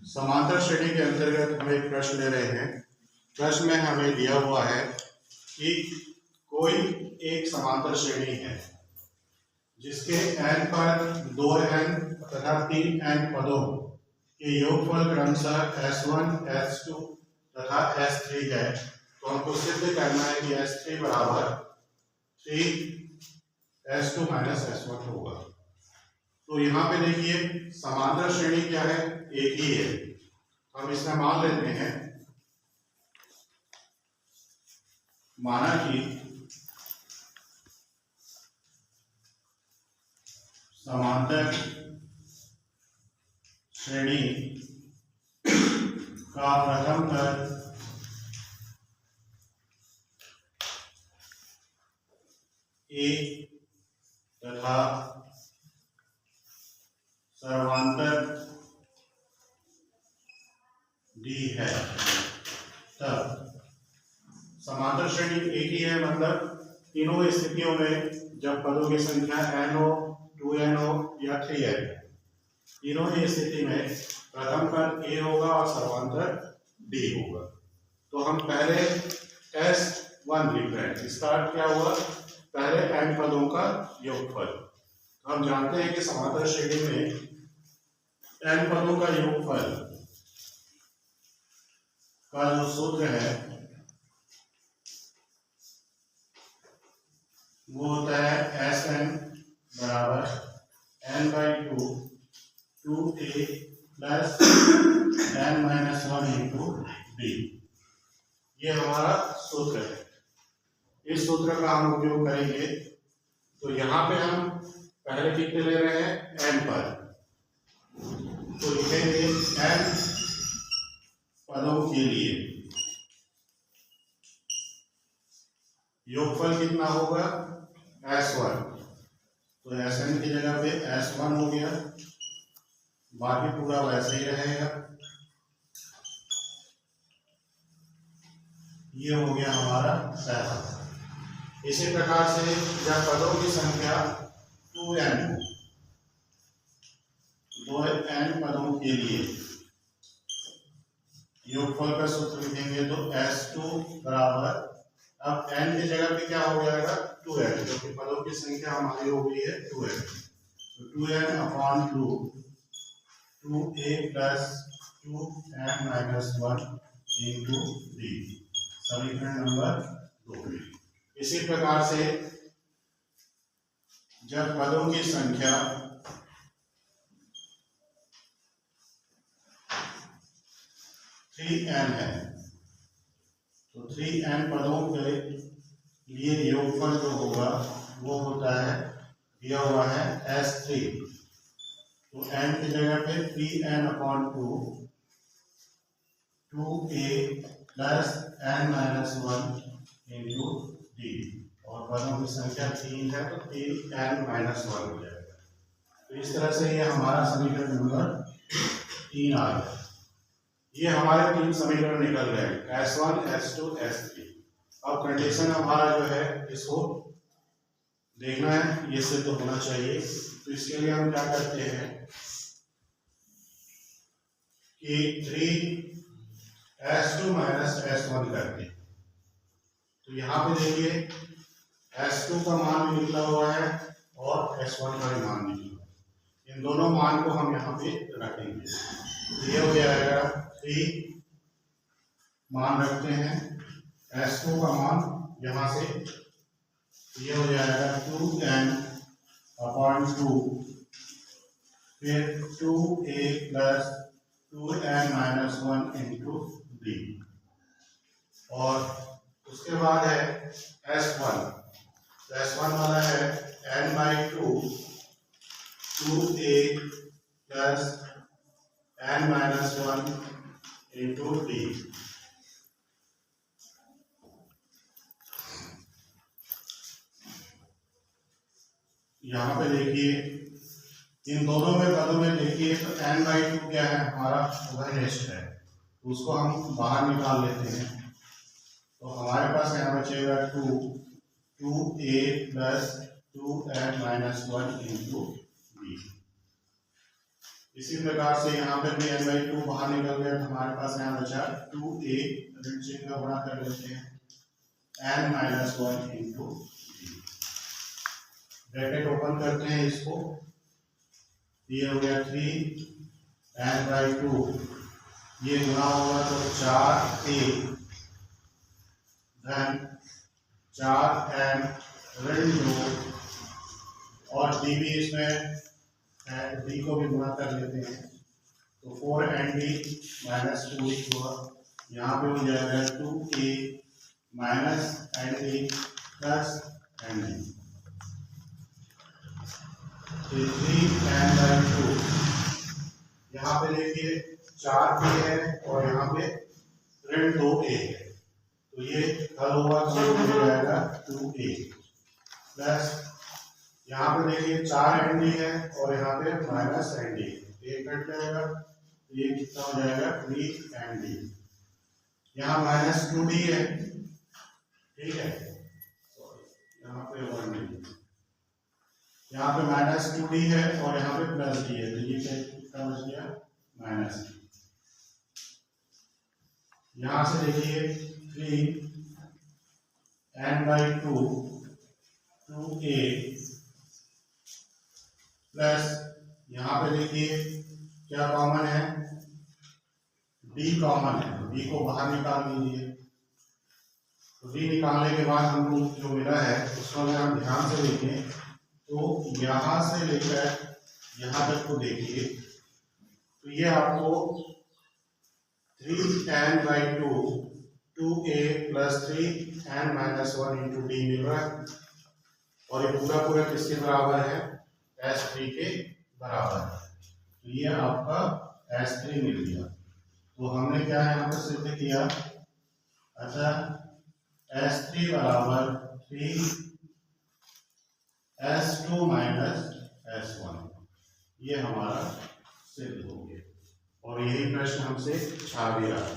समांतर श्रेणी के अंतर्गत हम एक प्रश्न ले रहे हैं। प्रश्न में हमें दिया हुआ है कि कोई एक समांतर श्रेणी है जिसके n पर 2n तथा 3n पदों के योगफल क्रमशः s1, s2 तथा s3 है। तो हमको सिद्ध करना है कि s3 बराबर 3s2 माइनस s1 होगा। तो यहाँ पे देखिए समांतर श्रेणी क्या है, एक ही है। हम इसमें मान लेते हैं, माना कि समांतर श्रेणी का प्रथम पद ए तथा सर्वांतर डी है। तब समांतर श्रेणी एक ही है, मतलब तीनों स्थितियों में जब पदों की संख्या n हो, 2n हो या 3n, तीनों ही स्थिति में प्रथम पद a होगा और सर्वांतर d होगा। तो हम पहले S1 लिख रहे हैं। इसका अर्थ क्या हुआ, पहले n पदों का योगफल। हम जानते हैं कि समांतर श्रेणी में n पदों का योगफल का जो सूत्र है वो होता है Sn बराबर n/2 2a plus n minus 1 into b। ये हमारा सूत्र है। इस सूत्र का हम उपयोग करेंगे। तो यहाँ पे हम पहले कितने ले रहे हैं, n पर, तो लिखेंगे n पदों के लिए योगफल कितना होगा, S1। तो Sn की जगह पे S1 हो गया, बाकी पूरा वैसे ही रहेगा। ये हो गया हमारा पहला। इसी प्रकार से जब पदों की संख्या 2n हो, 2n पदों के लिए योगफल का सूत्र लिखेंगे। तो S2 बराबर, अब n की जगह पे क्या हो जाएगा, 2n, क्योंकि पदों की संख्या हमारी हो गई है 2n। तो 2n upon 2 2a plus 2n minus 1 into d, समीकरण नंबर 2। इसी प्रकार से जब पदों की संख्या n है, तो 3n पदों के लिए योगफल जो होगा वो होता है, दिया हुआ है S3। तो n की जगह पे 3n upon 2 2a plus n minus 1 into d, और पदों की संख्या 3 है तो 3n माइनस 1 हो जाएगा। तो इस तरह से ये हमारा समीकरण नंबर 3 आ गया। ये हमारे 3 समीकरण निकल गए, S1, S2, S3। अब कंडीशन हमारा जो है, इसको देखना है, ये सिद्ध होना चाहिए। तो इसके लिए हम क्या करते हैं कि 3s2 माइनस s1 करते हैं। तो यहाँ पे देखिए s2 का मान भी निकला हुआ है और s1 का भी मान निकला हुआ है। इन दोनों मान को हम यहाँ पे रखेंगे। तो ये हो जाएगा 3, मान रखते हैं S2 का मान यहाँ से, ये हो जाएगा 2n अपॉन 2, फिर 2a plus 2n minus 1 into d, और उसके बाद है S1। तो S1 वाला है n/2 2a plus n minus 1 into d। यहाँ पे देखिए इन दोनों में पदों में देखिए, तो n/2 क्या है, हमारा उभयनिष्ठ है, उसको हम बाहर निकाल लेते हैं। तो हमारे पास यहाँ बचेगा 2a plus 2n minus 1 into b। इसी प्रकार से यहाँ पे भी n बाई 2 बाहर निकल गया तो हमारे पास यहाँ बचा 2a, ऋण चिन्ह का गुणा कर लेते हैं n minus 1 into bracket open करते हैं इसको, ये हो गया 3 n बाई 2, ये गुणा होगा तो 4a धन 4n ऋण 2 और d भी इसमें d को भी गुणा कर लेते हैं तो 4nd माइनस 2 होगा, यहाँ पे हो जाएगा 2a minus nd plus nd, 3n by 2, यहाँ पे देखिए 4a है और यहाँ पे ऋण 2a है तो ये हल होगा तो ये हो जाएगा 2a प्लस यहाँ पे देखिए 4nd है और यहाँ पे माइनस nd, एक कट जाएगा तो ये कितना हो जाएगा 3nd, यहाँ माइनस 2d है, ठीक है, यहाँ पे 1d, यहाँ पे माइनस 2d है और यहाँ पे प्लस d है तो ये कितना बच गया माइनस d। यहाँ से देखिए 3n बाई 2 2a प्लस यहाँ पे देखिए क्या कॉमन है, d कॉमन है, d को बाहर निकाल लीजिए तो d निकालने के बाद हमको जो मिला है उसको अगर हम ध्यान से देखें तो यहाँ से लेकर यहाँ तक को देखिए तो ये आपको 3n by 2 2a plus 3n minus 1 into D मिल रहा है और ये पूरा पूरा किसके बराबर है, S3 के बराबर है, तो ये आपका S3 मिल गया। तो हमने क्या यहाँ पर सिद्ध किया, अच्छा S3 बराबर 3 S2 माइनस S1, ये हमारा सिद्ध हो गया और यही प्रश्न हमसे छा भी रहा है।